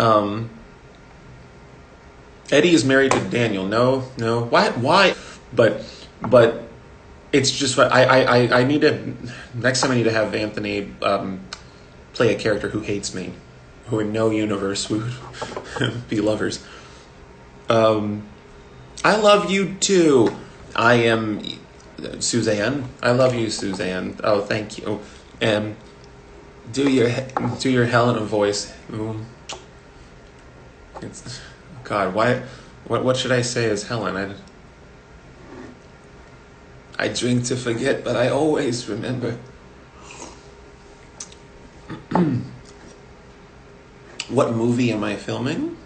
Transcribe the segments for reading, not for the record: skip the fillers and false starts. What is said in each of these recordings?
Um, Eddie is married to Daniel. No, no. Why? But it's just I need to next time I need to have Anthony play a character who hates me, who in no universe would be lovers. I love you too. I am Suzanne. I love you, Suzanne. Oh, thank you. Do your Helena voice. It's, God, why? What should I say as Helen? I drink to forget, but I always remember. What movie am I filming?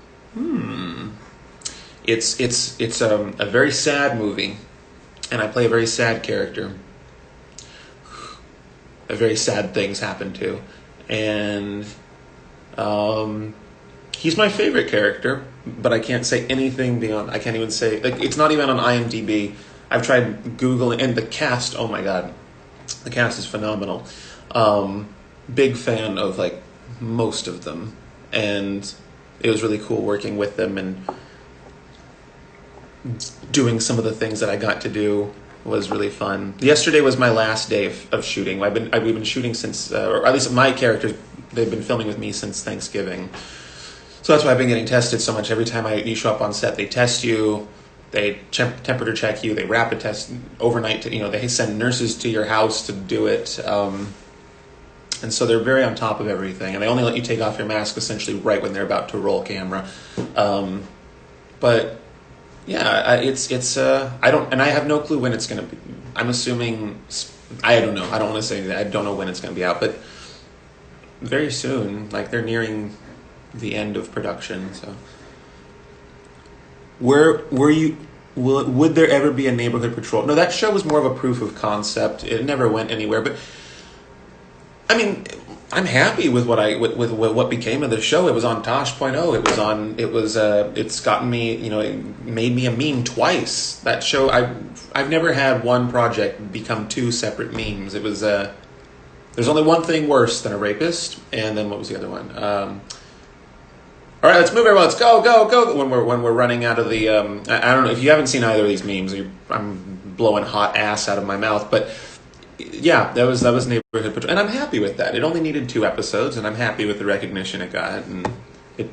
It's a very sad movie, and I play a very sad character. Very sad things happen to, and he's my favorite character, but I can't say anything beyond. I can't even say, like, it's not even on IMDb. I've tried Googling, and the cast. Oh my God, the cast is phenomenal. Big fan of like most of them, and it was really cool working with them and doing some of the things that I got to do was really fun. Yesterday was my last day of shooting. We've been shooting since, or at least my characters, they've been filming with me since Thanksgiving. So that's why I've been getting tested so much. Every time you show up on set, they test you, they temperature check you, they rapid test overnight. They send nurses to your house to do it. And so they're very on top of everything. And they only let you take off your mask essentially right when they're about to roll camera. But yeah, I have no clue when it's going to be. I'm assuming, I don't know. I don't want to say that. I don't know when it's going to be out, but very soon. Like, they're nearing the end of production. So, would there ever be a neighborhood patrol? No, that show was more of a proof of concept. It never went anywhere. But I mean, I'm happy with what became of the show. It was on Tosh.0. It's gotten me, it made me a meme twice. That show, I've never had one project become two separate memes. It was there's only one thing worse than a rapist, and then what was the other one? All right, let's move everyone. Let's go. When we're running out of the I don't know if you haven't seen either of these memes. I'm blowing hot ass out of my mouth, but yeah, that was Neighborhood Patrol, and I'm happy with that. It only needed 2 episodes, and I'm happy with the recognition it got, and it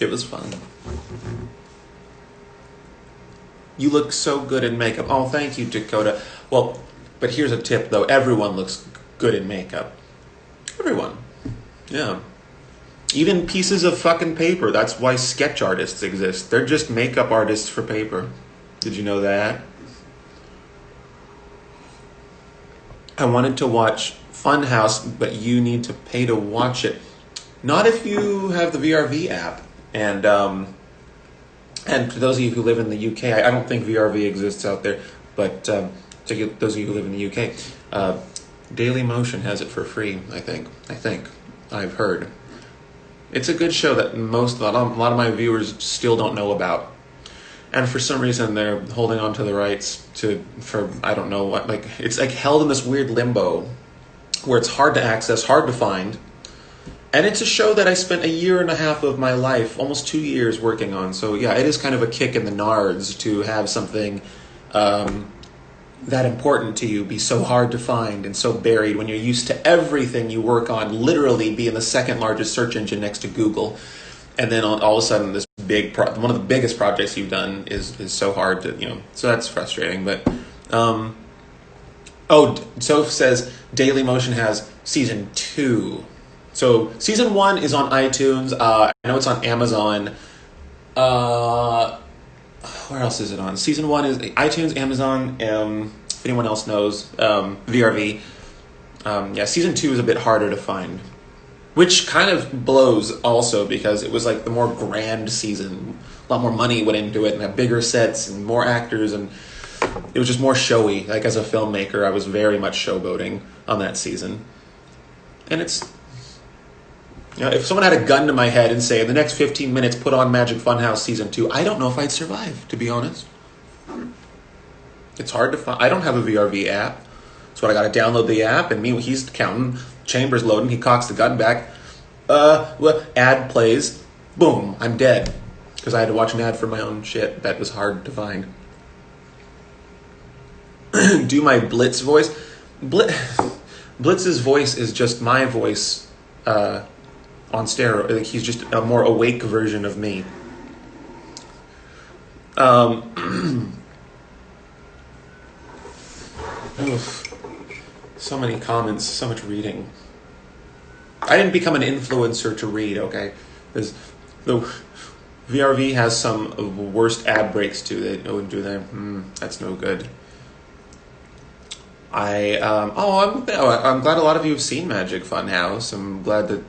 was fun. You look so good in makeup. Oh, thank you, Dakota. Well, but here's a tip though. Everyone looks good in makeup. Everyone. Yeah. Even pieces of fucking paper. That's why sketch artists exist. They're just makeup artists for paper. Did you know that? I wanted to watch Funhouse, but you need to pay to watch it. Not if you have the VRV app. And for those of you who live in the UK, I don't think VRV exists out there, but to those of you who live in the UK, Daily Motion has it for free, I think. I've heard. It's a good show that a lot of my viewers still don't know about. And for some reason, they're holding on to the rights for I don't know what. Like, it's like held in this weird limbo where it's hard to access, hard to find. And it's a show that I spent 1.5 years of my life, almost 2 years working on. So yeah, it is kind of a kick in the nards to have something that important to you be so hard to find and so buried when you're used to everything you work on literally being the second largest search engine next to Google. And then all of a sudden, this one of the biggest projects you've done is so hard to, so that's frustrating. But, Soph says Daily Motion has season 2. So season 1 is on iTunes. I know it's on Amazon. Where else is it on? Season 1 is iTunes, Amazon, if anyone else knows, VRV. Season 2 is a bit harder to find. Which kind of blows also because it was like the more grand season. A lot more money went into it and had bigger sets and more actors, and it was just more showy. Like, as a filmmaker, I was very much showboating on that season. And it's, if someone had a gun to my head and say, in the next 15 minutes, put on Magic Funhouse Season 2, I don't know if I'd survive, to be honest. It's hard to find. I don't have a VRV app. So I got to download the app, and he's counting. Chamber's loading. He cocks the gun back. Well, ad plays, boom, I'm dead. Because I had to watch an ad for my own shit that was hard to find. Do my Blitz voice. Blitz's voice is just my voice on steroids. Like, he's just a more awake version of me. Oof. So many comments, so much reading. I didn't become an influencer to read, okay? The VRV has some of the worst ad breaks too. They don't do that. That's no good. I'm glad a lot of you have seen Magic Funhouse. I'm glad that.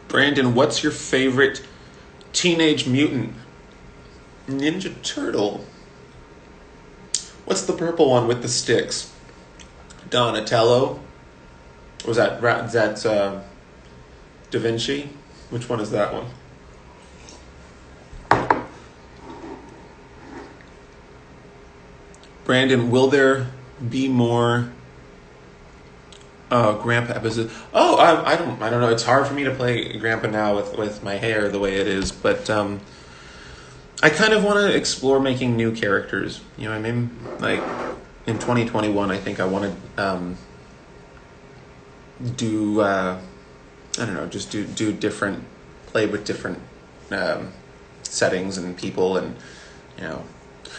Brandon, what's your favorite Teenage Mutant Ninja Turtle? What's the purple one with the sticks? Donatello? Was that Da Vinci? Which one is that one? Brandon, will there be more Grandpa episodes? Oh, I don't know. It's hard for me to play Grandpa now with my hair the way it is, but I kind of want to explore making new characters. You know what I mean? Like in 2021, I think I want to do I don't know, just do different, play with different settings and people, and you know,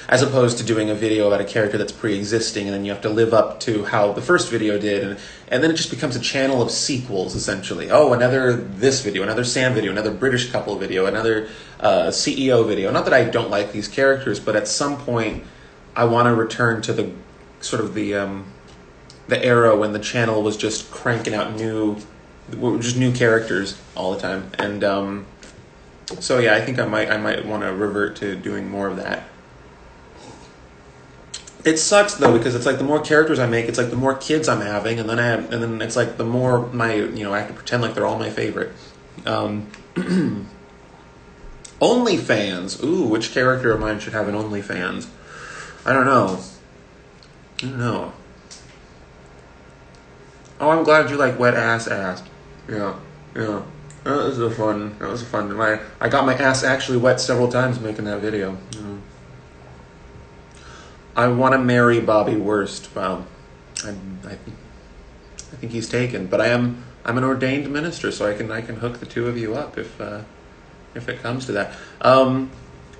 as opposed to doing a video about a character that's pre-existing and then you have to live up to how the first video did, and then it just becomes a channel of sequels essentially. Oh, another this video, another Sam video, another British couple video, another CEO video. Not that I don't like these characters, but at some point I want to return to the sort of the era when the channel was just cranking out new characters all the time. And so yeah, I think I might want to revert to doing more of that. It sucks though, because it's like the more characters I make, it's like the more kids I'm having, and then it's like the more I have to pretend like they're all my favorite. OnlyFans. Ooh, which character of mine should have an OnlyFans? I don't know. Oh, I'm glad you like wet ass. Yeah. That was fun. I got my ass actually wet several times making that video. I want to marry Bobby Worst. Well, I think he's taken, but I'm an ordained minister, so I can hook the two of you up if it comes to that.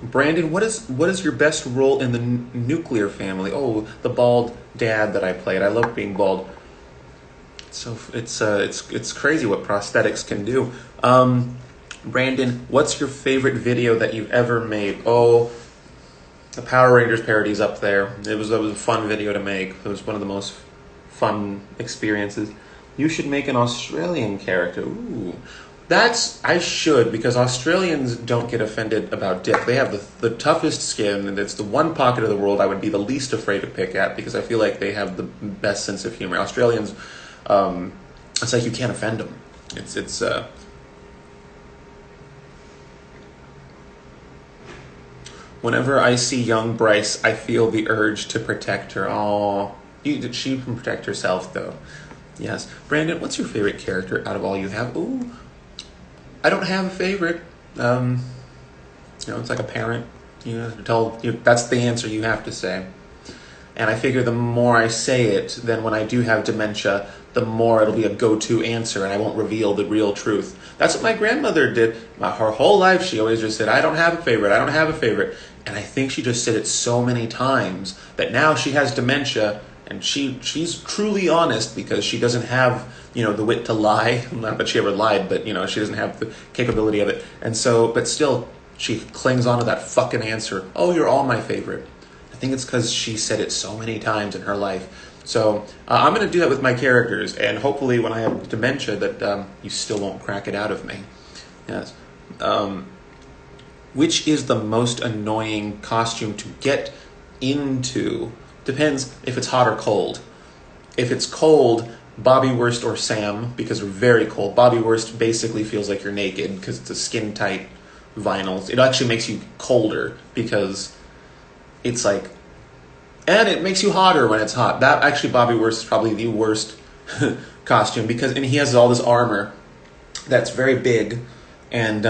Brandon, what is your best role in the Nuclear Family? Oh, the bald dad that I played. I love being bald. So it's crazy what prosthetics can do. Brandon, what's your favorite video that you've ever made? Oh, the Power Rangers parody's up there. It was a fun video to make. It was one of the most fun experiences. You should make an Australian character. Ooh. I should, because Australians don't get offended about dick. They have the toughest skin, and it's the one pocket of the world I would be the least afraid to pick at, because I feel like they have the best sense of humor. Australians, it's like you can't offend them. It's whenever I see young Bryce, I feel the urge to protect her. Oh, she can protect herself, though. Yes. Brandon, what's your favorite character out of all you have? Ooh, I don't have a favorite. It's like a parent. That's the answer you have to say. And I figure the more I say it, then when I do have dementia, the more it'll be a go-to answer, and I won't reveal the real truth. That's what my grandmother did. Her whole life, she always just said, I don't have a favorite. And I think she just said it so many times that now she has dementia, and she's truly honest, because she doesn't have, the wit to lie. Not that she ever lied, but, she doesn't have the capability of it. And so, but still, she clings on to that fucking answer. Oh, you're all my favorite. I think it's because she said it so many times in her life. So I'm going to do that with my characters, and hopefully when I have dementia that you still won't crack it out of me. Yes. Which is the most annoying costume to get into? Depends if it's hot or cold. If it's cold, Bobby Worst or Sam, because we're very cold. Bobby Worst basically feels like you're naked because it's a skin-tight vinyl. It actually makes you colder because it's like... And it makes you hotter when it's hot. That actually, Bobby Worst is probably the worst costume, and he has all this armor, that's very big, and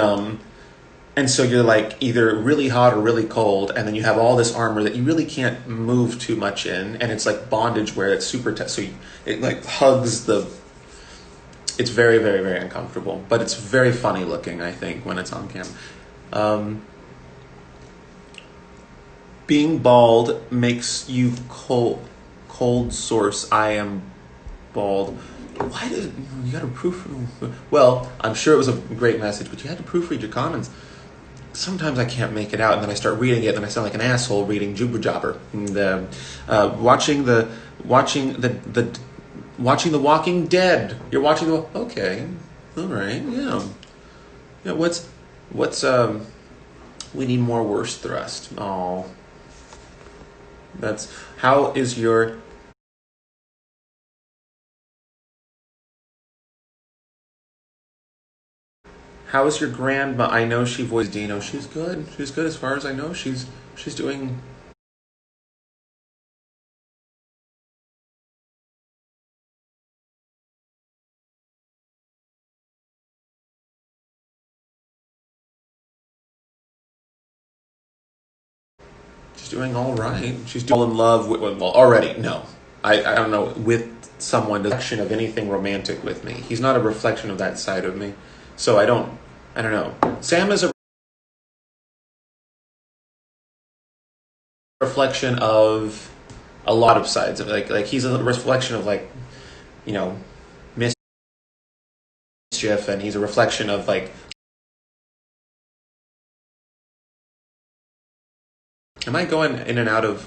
so you're like either really hot or really cold, and then you have all this armor that you really can't move too much in, and it's like bondage where it's super tight, so it like hugs the. It's very, very, very uncomfortable, but it's very funny looking, I think, when it's on camera. Being bald makes you cold. Cold source. I am bald. Why did you got to proofread? Well, I'm sure it was a great message, but you had to proofread your comments. Sometimes I can't make it out, and then I start reading it, and I sound like an asshole reading Jubber Jobber. And watching the Walking Dead. You're watching the okay, all right, yeah. What's we need more worst thrust. Oh, that's how is your. How is your grandma? I know she voiced Dino. She's good. She's good as far as I know. She's doing. She's doing all right. She's all in love with. Well, already no. I don't know with someone. Reflection of anything romantic with me. He's not a reflection of that side of me. So I don't know. Sam is a reflection of a lot of sides of like he's a reflection of like, you know, mischief, and he's a reflection of like. Am I going in and out of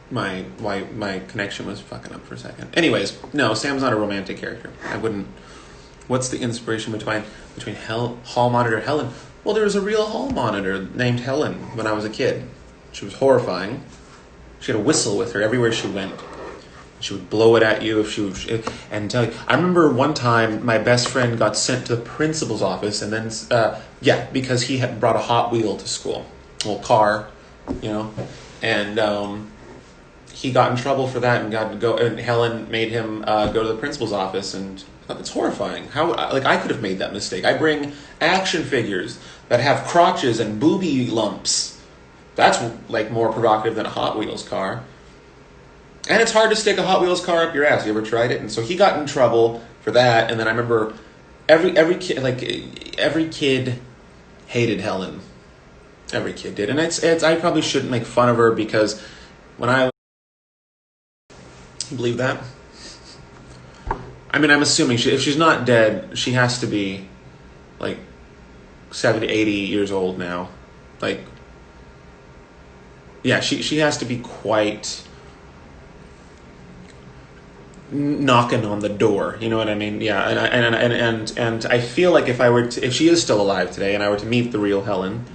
my connection was fucking up for a second. Anyways, no, Sam's not a romantic character. I wouldn't. What's the inspiration between hall monitor Helen? Well, there was a real hall monitor named Helen when I was a kid. She was horrifying. She had a whistle with her everywhere she went. She would blow it at you if she was, and tell you. I remember one time my best friend got sent to the principal's office, and then because he had brought a Hot Wheel to school, well, car, and he got in trouble for that and got to go. And Helen made him go to the principal's office, and I thought that's horrifying. How I could have made that mistake. I bring action figures that have crotches and booby lumps. That's like more provocative than a Hot Wheels car. And it's hard to stick a Hot Wheels car up your ass. You ever tried it? And so he got in trouble for that. And then I remember every kid hated Helen. Every kid did. And it's I probably shouldn't make fun of her because when I believe that. I mean, I'm assuming if she's not dead, she has to be like 70, 80 years old now. Like, yeah, she has to be quite knocking on the door, you know what I mean? Yeah, and I feel like if she is still alive today, and I were to meet the real Helen,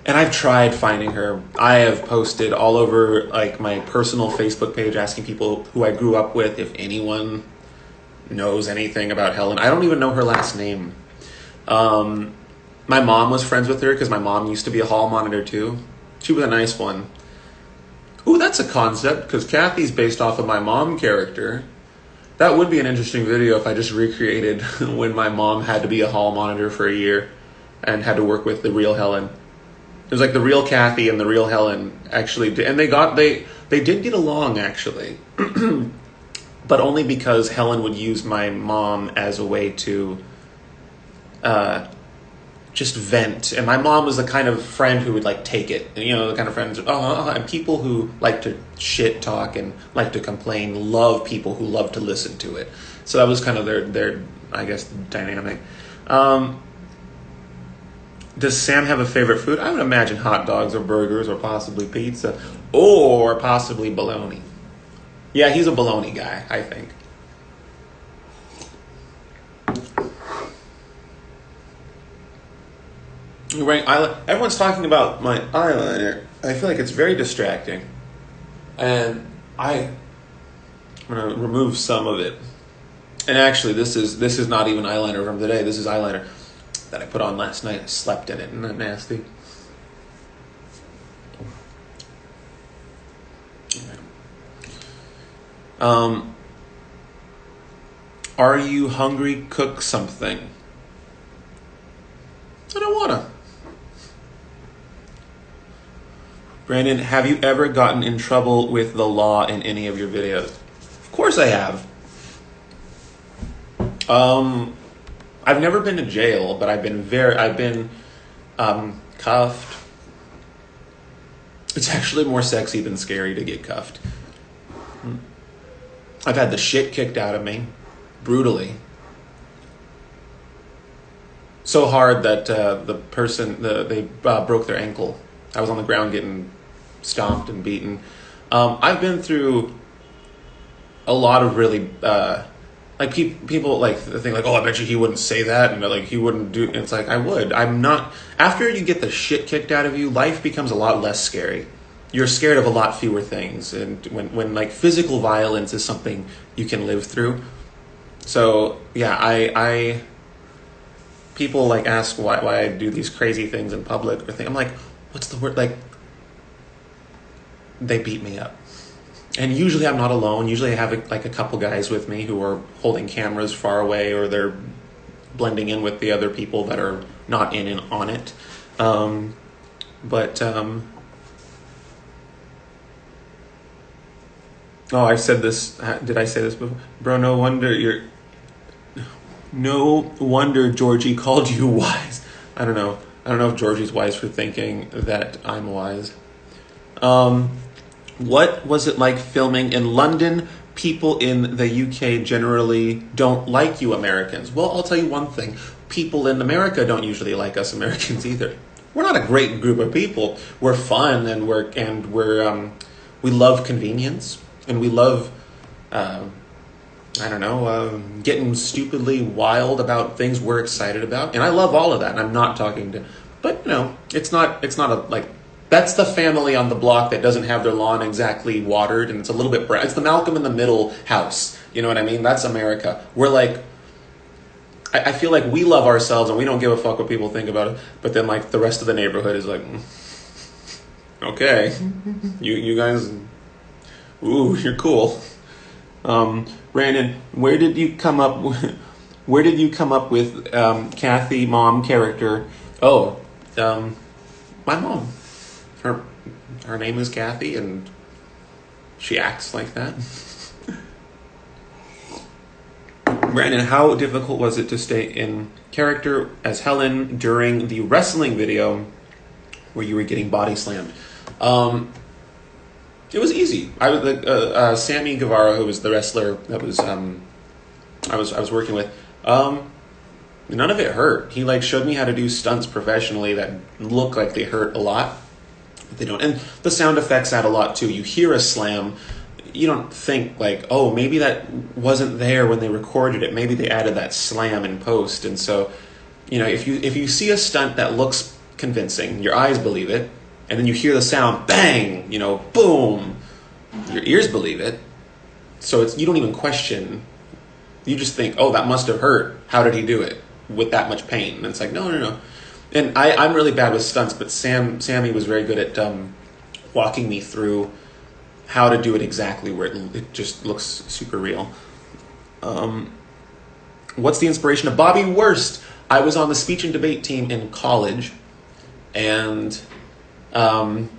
and I've tried finding her, I have posted all over like my personal Facebook page asking people who I grew up with if anyone knows anything about Helen. I don't even know her last name. My mom was friends with her because my mom used to be a hall monitor too. She was a nice one. Ooh, that's a concept because Kathy's based off of my mom character. That would be an interesting video if I just recreated when my mom had to be a hall monitor for a year and had to work with the real Helen. It was like the real Kathy and the real Helen actually did, and they did get along actually, but only because Helen would use my mom as a way to just vent, and my mom was the kind of friend who would like take it, the kind of friends, and people who like to shit talk and like to complain love people who love to listen to it. So that was kind of their I guess dynamic. Does Sam have a favorite food? I would imagine hot dogs or burgers or possibly pizza or possibly bologna. Yeah, he's a bologna guy, I think. Right, everyone's talking about my eyeliner. I feel like it's very distracting, and I'm gonna remove some of it. And actually, this is not even eyeliner from today. This is eyeliner that I put on last night. I slept in it. Isn't that nasty? Are you hungry? Cook something. I don't wanna. Brandon, have you ever gotten in trouble with the law in any of your videos? Of course I have. I've never been to jail, but I've been cuffed. It's actually more sexy than scary to get cuffed. I've had the shit kicked out of me, brutally. So hard that they broke their ankle. I was on the ground getting stomped and beaten. I've been through a lot of really like people like think like, oh, I bet you he wouldn't say that, and like he wouldn't do. It's like I would. I'm not. After you get the shit kicked out of you, life becomes a lot less scary. You're scared of a lot fewer things, and when like physical violence is something you can live through. So yeah, I people like ask why I do these crazy things in public or I'm like, what's the word? Like, they beat me up. And usually I'm not alone. Usually I have a couple guys with me who are holding cameras far away, or they're blending in with the other people that are not in and on it. Oh, I said this. Did I say this before? Bro, no wonder Georgie called you wise. I don't know if Georgie's wise for thinking that I'm wise. What was it like filming in London? People in the UK generally don't like you Americans. Well, I'll tell you one thing. People in America don't usually like us Americans either. We're not a great group of people. We're fun and we love convenience, and we love getting stupidly wild about things we're excited about. And I love all of that. And I'm not talking to, but it's not a like. That's the family on the block that doesn't have their lawn exactly watered, and it's a little bit brown. It's the Malcolm in the Middle house. You know what I mean? That's America. We're like, I feel like we love ourselves and we don't give a fuck what people think about it. But then like the rest of the neighborhood is like, okay, you guys, ooh, you're cool. Brandon, where did you come up with Kathy mom character? Oh, my mom. Her name is Kathy, and she acts like that. Brandon, how difficult was it to stay in character as Helen during the wrestling video where you were getting body slammed? It was easy. I was Sammy Guevara, who was the wrestler that was I was working with. None of it hurt. He like showed me how to do stunts professionally that look like they hurt a lot. They don't. And the sound effects add a lot too. You hear a slam, you don't think like, oh, maybe that wasn't there when they recorded it. Maybe they added that slam in post. And so, if you see a stunt that looks convincing, your eyes believe it, and then you hear the sound, bang, boom, your ears believe it. So you don't even question. You just think, oh, that must have hurt. How did he do it with that much pain? And it's like, no. And I'm really bad with stunts, but Sammy was very good at walking me through how to do it exactly where it just looks super real. What's the inspiration of Bobby Worst? I was on the speech and debate team in college, and when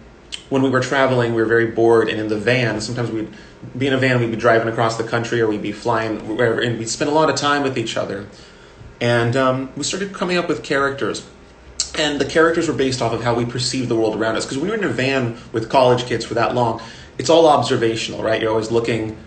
we were traveling, we were very bored, and in the van, sometimes we'd be in a van, we'd be driving across the country, or we'd be flying wherever, and we'd spend a lot of time with each other. And we started coming up with characters. And the characters were based off of how we perceive the world around us. Because when you're in a van with college kids for that long, it's all observational, right? You're always looking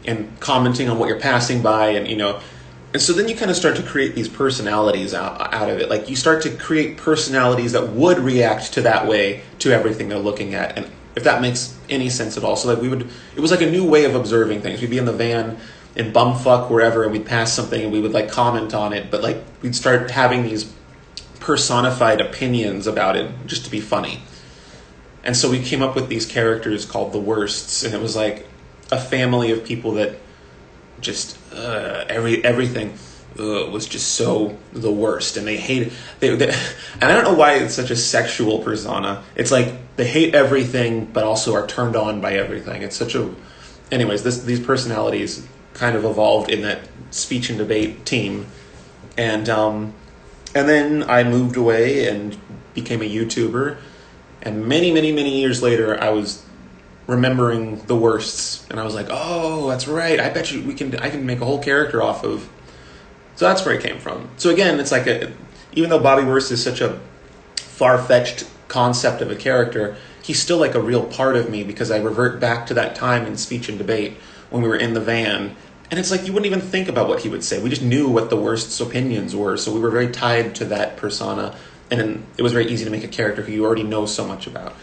and commenting on what you're passing by, and and so then you kind of start to create these personalities out of it. Like you start to create personalities that would react to that way to everything they're looking at. And if that makes any sense at all. So like it was like a new way of observing things. We'd be in the van in bumfuck wherever, and we'd pass something and we would like comment on it, but like we'd start having these personified opinions about it just to be funny. And so we came up with these characters called the Worsts, and it was like a family of people that just everything was just so the worst, and they hated and I don't know why it's such a sexual persona. It's like they hate everything but also are turned on by everything. It's such a anyways, these personalities, kind of evolved in that speech and debate team. And then I moved away and became a YouTuber. And many, many, many years later, I was remembering the worsts, and I was like, "Oh, that's right. I bet you I can make a whole character off of." So that's where it came from. So again, it's like even though Bobby Worst is such a far-fetched concept of a character, he's still like a real part of me because I revert back to that time in speech and debate when we were in the van. And it's like you wouldn't even think about what he would say. We just knew what the Worst's opinions were, so we were very tied to that persona, and it was very easy to make a character who you already know so much about.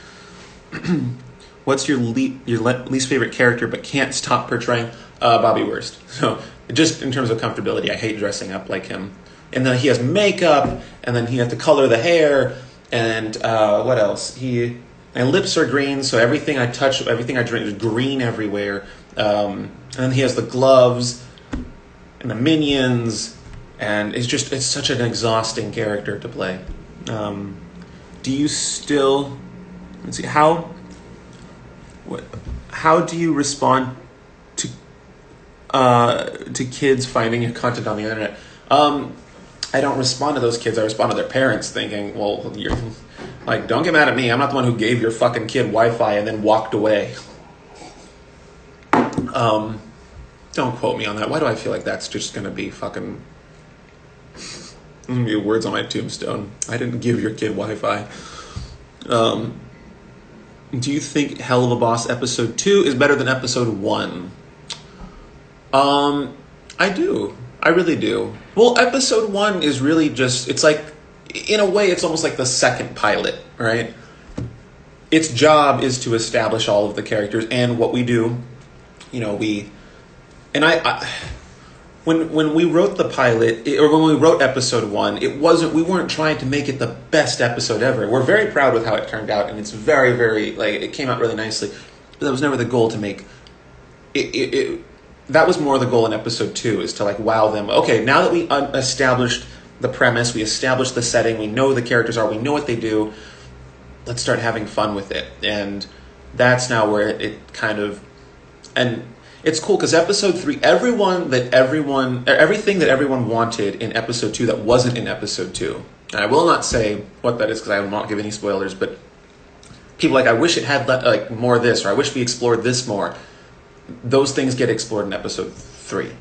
What's your least favorite character but can't stop portraying? Bobby Worst. So just in terms of comfortability, I hate dressing up like him. And then he has makeup, and then he has to color the hair, and what else? My lips are green, so everything I touch, everything I drink is green everywhere. And then he has the gloves and the minions, and it's such an exhausting character to play. Do you still? Let's see how do you respond to kids finding your content on the internet? I don't respond to those kids. I respond to their parents, thinking, "Well, you're like, don't get mad at me. I'm not the one who gave your fucking kid Wi-Fi and then walked away." Don't quote me on that. Why do I feel like that's just gonna be fucking? There's gonna be words on my tombstone. I didn't give your kid Wi-Fi. Do you think Hell of a Boss episode 2 is better than episode 1? I do. I really do. Well, episode 1 is really just, it's like, in a way, it's almost like the second pilot, right? Its job is to establish all of the characters and what we do. When we wrote the pilot, or when we wrote episode 1, we weren't trying to make it the best episode ever. We're very proud with how it turned out, and it's very, very, it came out really nicely. But that was never the goal to make it. That was more the goal in episode 2, is to wow them. Okay, now that we established the premise, we established the setting, we know who the characters are, we know what they do, let's start having fun with it. And that's now where it kind of, and it's cool because episode 3, everything that everyone wanted in episode 2 that wasn't in episode 2. And I will not say what that is because I will not give any spoilers, but people I wish it had more of this, or I wish we explored this more. Those things get explored in episode 3. You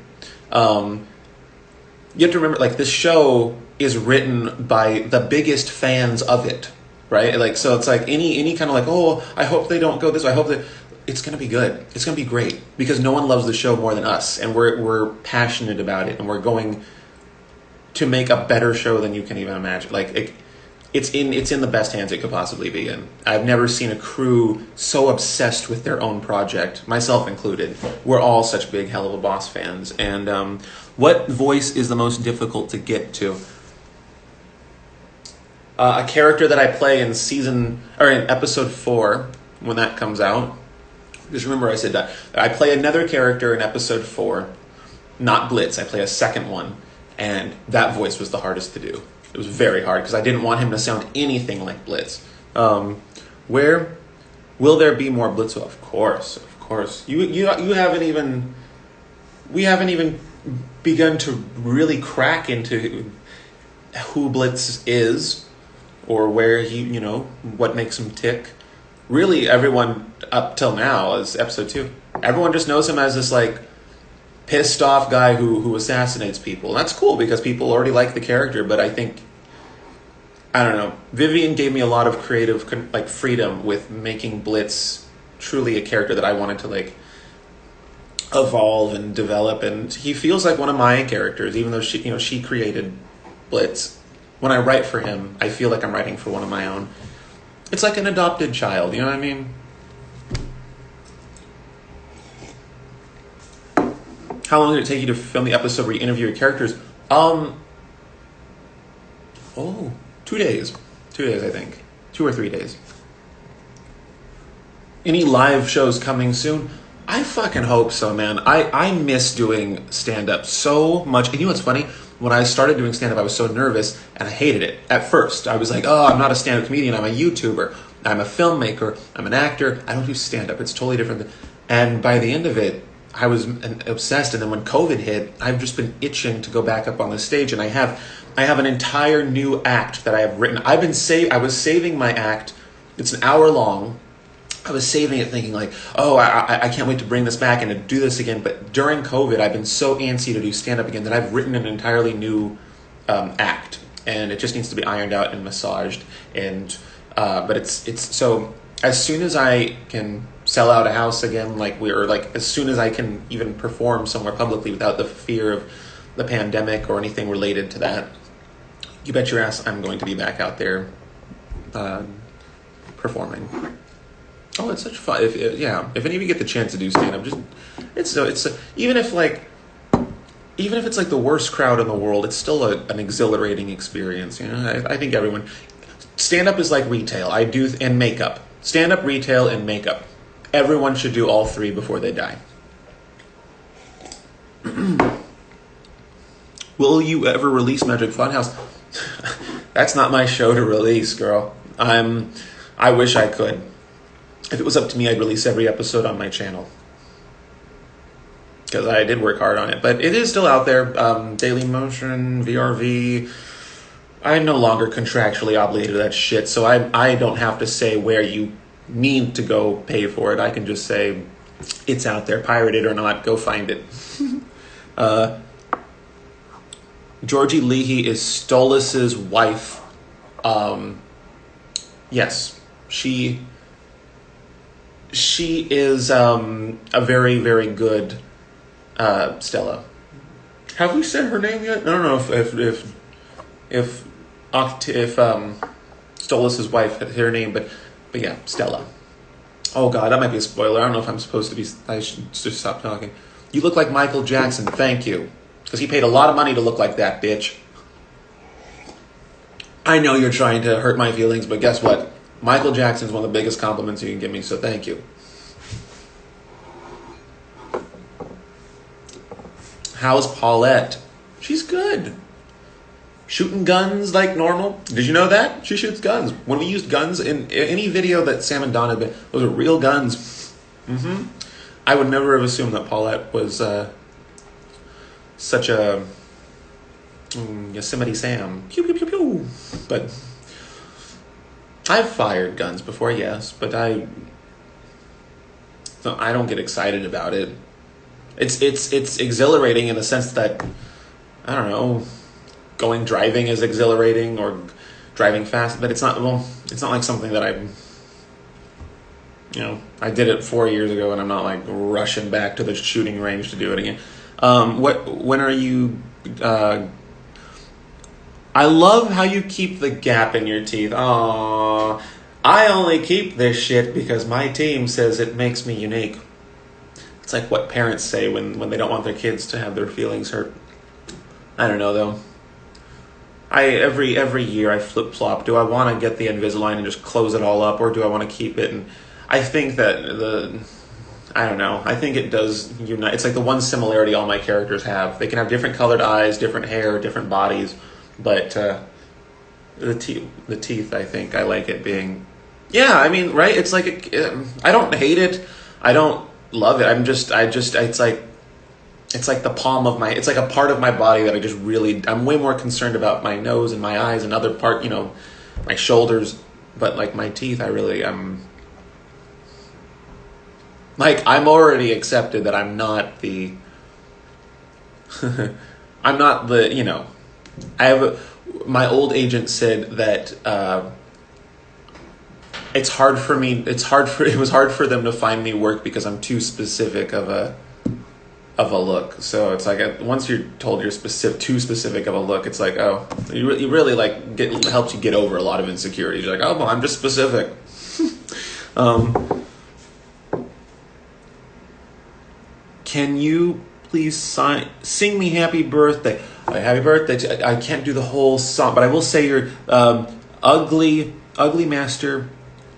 have to remember, this show is written by the biggest fans of it, right? So it's any kind of oh, I hope they don't go this way. I hope that it's going to be good. It's going to be great because no one loves the show more than us, and we're passionate about it, and we're going to make a better show than you can even imagine. It's in the best hands it could possibly be in. I've never seen a crew so obsessed with their own project, myself included. We're all such big Hell of a Boss fans. And what voice is the most difficult to get to? A character that I play in episode 4 when that comes out. Just remember I said that. I play another character in episode 4, not Blitz. I play a second one, and that voice was the hardest to do. It was very hard because I didn't want him to sound anything like Blitz. Where will there be more Blitz? Of course. You haven't even. We haven't even begun to really crack into who Blitz is, or where he, what makes him tick. Really, everyone up till now is episode 2. Everyone just knows him as this pissed off guy who assassinates people. And that's cool because people already like the character, but I think, I don't know, Vivian gave me a lot of creative freedom with making Blitz truly a character that I wanted to evolve and develop, and he feels like one of my characters, even though she created Blitz. When I write for him, I feel like I'm writing for one of my own. It's like an adopted child, you know what I mean? How long did it take you to film the episode where you interview your characters? 2 days. 2 days, I think. 2 or 3 days. Any live shows coming soon? I fucking hope so, man. I miss doing stand-up so much. And you know what's funny? When I started doing stand-up, I was so nervous, and I hated it. At first, I was like, oh, I'm not a stand-up comedian. I'm a YouTuber. I'm a filmmaker. I'm an actor. I don't do stand-up. It's totally different. And by the end of it, I was obsessed, and then when COVID hit, I've just been itching to go back up on the stage, and I have an entire new act that I have written. I was saving my act. It's an hour long. I was saving it, thinking like, oh, I can't wait to bring this back and to do this again. But during COVID, I've been so antsy to do stand up again that I've written an entirely new act, and it just needs to be ironed out and massaged. And but it's so as soon as I can sell out a house again, as soon as I can even perform somewhere publicly without the fear of the pandemic or anything related to that, you bet your ass I'm going to be back out there performing. Oh, it's such fun. If any of you get the chance to do stand up, even if it's like the worst crowd in the world, it's still an exhilarating experience. I think everyone, stand up is like retail. And makeup. Stand up, retail, and makeup. Everyone should do all three before they die. Will you ever release Magic Funhouse? That's not my show to release, girl. I wish I could. If it was up to me, I'd release every episode on my channel. Because I did work hard on it. But it is still out there. Dailymotion, VRV. I'm no longer contractually obligated to that shit, so I don't have to say where you need to go pay for it. I can just say, it's out there, pirate it or not, go find it. Georgie Leahy is Stolas's wife. Yes, she is a very, very good Stella. Have we said her name yet? I don't know if Stolas's wife had her name, but yeah, Stella. Oh God, that might be a spoiler. I don't know if I'm supposed to be. I should just stop talking. You look like Michael Jackson. Thank you, because he paid a lot of money to look like that, bitch. I know you're trying to hurt my feelings, but guess what? Michael Jackson's one of the biggest compliments you can give me, so thank you. How's Paulette? She's good. Shooting guns like normal. Did you know that? She shoots guns. When we used guns in any video that Sam and Don had been, those are real guns. I would never have assumed that Paulette was such a Yosemite Sam. Pew, pew, pew, pew. But I've fired guns before, yes, but I don't get excited about it. It's exhilarating in the sense that, I don't know, driving is exhilarating, or driving fast, but it's not like something that I did it 4 years ago, and I'm not like rushing back to the shooting range to do it again. When are you, I love how you keep the gap in your teeth. Aww, I only keep this shit because my team says it makes me unique. It's like what parents say when they don't want their kids to have their feelings hurt. I don't know though. Every year I flip-flop. Do I want to get the Invisalign and just close it all up, or do I want to keep it? And I think that I don't know. I think it does unite. It's like the one similarity all my characters have. They can have different colored eyes, different hair, different bodies, but the teeth, I think I like it being. Yeah, I mean, right? It's like I don't hate it. I don't love it. It's like the palm of it's like a part of my body that I'm way more concerned about my nose and my eyes and other part, my shoulders. But like my teeth, I'm already accepted that I'm not the, my old agent said that, it was hard for them to find me work because I'm too specific of a look. So it's like once you're told you're too specific of a look, it's like, oh, you really helps you get over a lot of insecurities. You're like, oh, well, I'm just specific. Can you please sing me happy birthday? Happy birthday. I can't do the whole song, but I will say your ugly master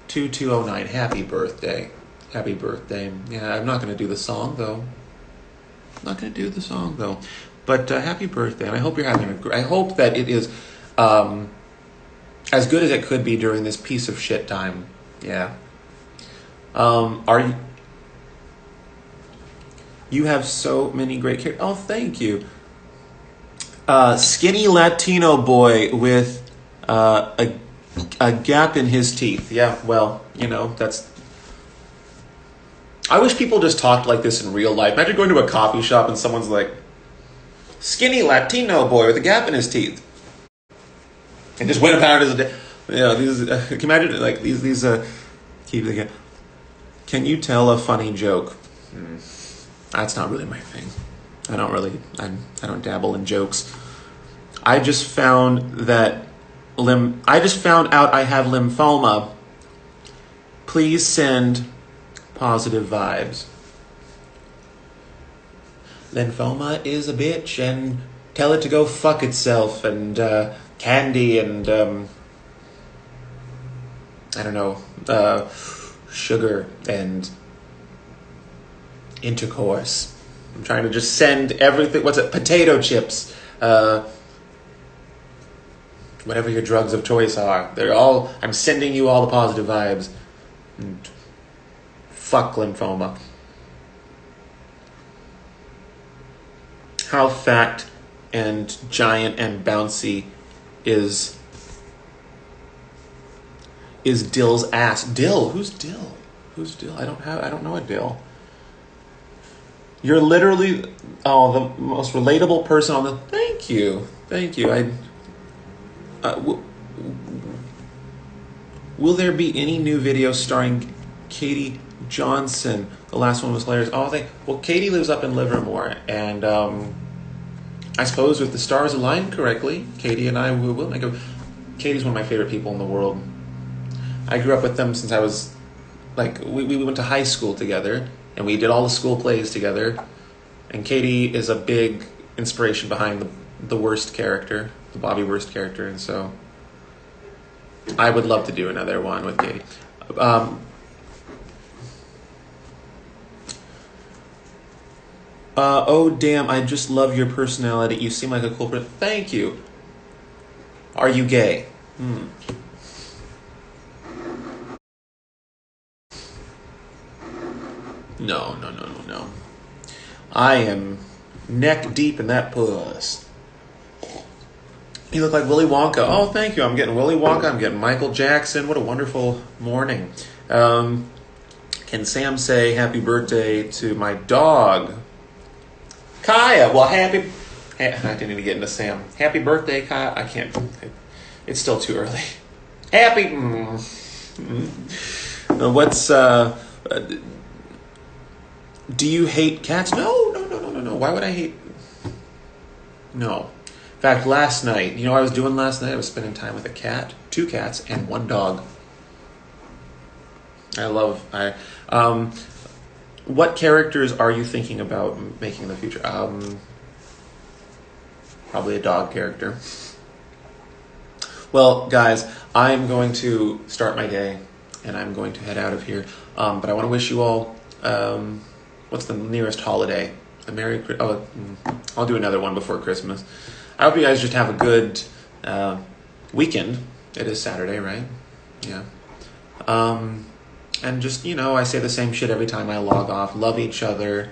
2209. Happy birthday. Happy birthday. Yeah, I'm not going to do the song though. But happy birthday, and I hope you're having I hope that it is as good as it could be during this piece of shit time. Yeah. You have so many great characters. Oh, thank you. Skinny Latino boy with a gap in his teeth. Yeah, well, that's. I wish people just talked like this in real life. Imagine going to a coffee shop and someone's like, skinny Latino boy with a gap in his teeth. And just went about it as a day. These. Can you imagine like these? Keep the gap. Can you tell a funny joke? That's not really my thing. I don't dabble in jokes. I just found out I have lymphoma. Please send positive vibes. Lymphoma is a bitch, and tell it to go fuck itself, and candy, and I don't know, sugar, and intercourse. I'm trying to just send everything. What's it? Potato chips. Whatever your drugs of choice are. I'm sending you all the positive vibes. And fuck lymphoma. How fat and giant and bouncy is Dill's ass? Dill? Who's Dill? I don't know a Dill. You're literally the most relatable person on the. Thank you. Will there be any new videos starring Katie Johnson? The last one was hilarious. Katie lives up in Livermore, and I suppose if the stars align correctly, Katie and I will make a. Katie's one of my favorite people in the world. I grew up with them since I was we went to high school together, and we did all the school plays together. And Katie is a big inspiration behind the Worst character, the Bobby Worst character, and so I would love to do another one with Katie. Oh damn! I just love your personality. You seem like a cool person. Thank you. Are you gay? No. I am neck deep in that puss. You look like Willy Wonka. Oh, thank you. I'm getting Willy Wonka. I'm getting Michael Jackson. What a wonderful morning. Can Sam say happy birthday to my dog, Kaya? Well, I didn't even get into Sam. Happy birthday, Kaya. I can't. It's still too early. Happy. What's do you hate cats? No. Why would I hate? No. In fact, last night, you know what I was doing last night? I was spending time with a cat, 2 cats, and 1 dog. What characters are you thinking about making in the future? Probably a dog character. Well, guys, I'm going to start my day, and I'm going to head out of here. But I want to wish you all, what's the nearest holiday? I'll do another one before Christmas. I hope you guys just have a good weekend. It is Saturday, right? Yeah. And just, I say the same shit every time I log off. Love each other.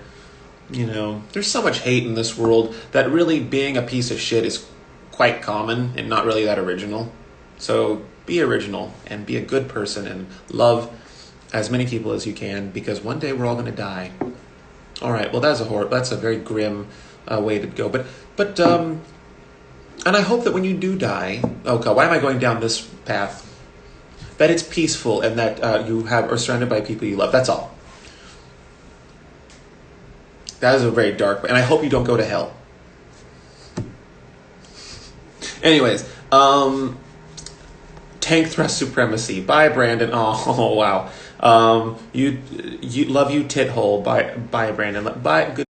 There's so much hate in this world that really being a piece of shit is quite common and not really that original. So be original and be a good person and love as many people as you can, because one day we're all going to die. All right. Well, that's a very grim way to go. But and I hope that when you do die, oh God, why am I going down this path? That it's peaceful and that you are surrounded by people you love. That's all. That is a very dark, and I hope you don't go to hell. Anyways, tank thrust supremacy. Bye, Brandon. Oh wow. You love you tit hole. Bye, Brandon. Bye. Good.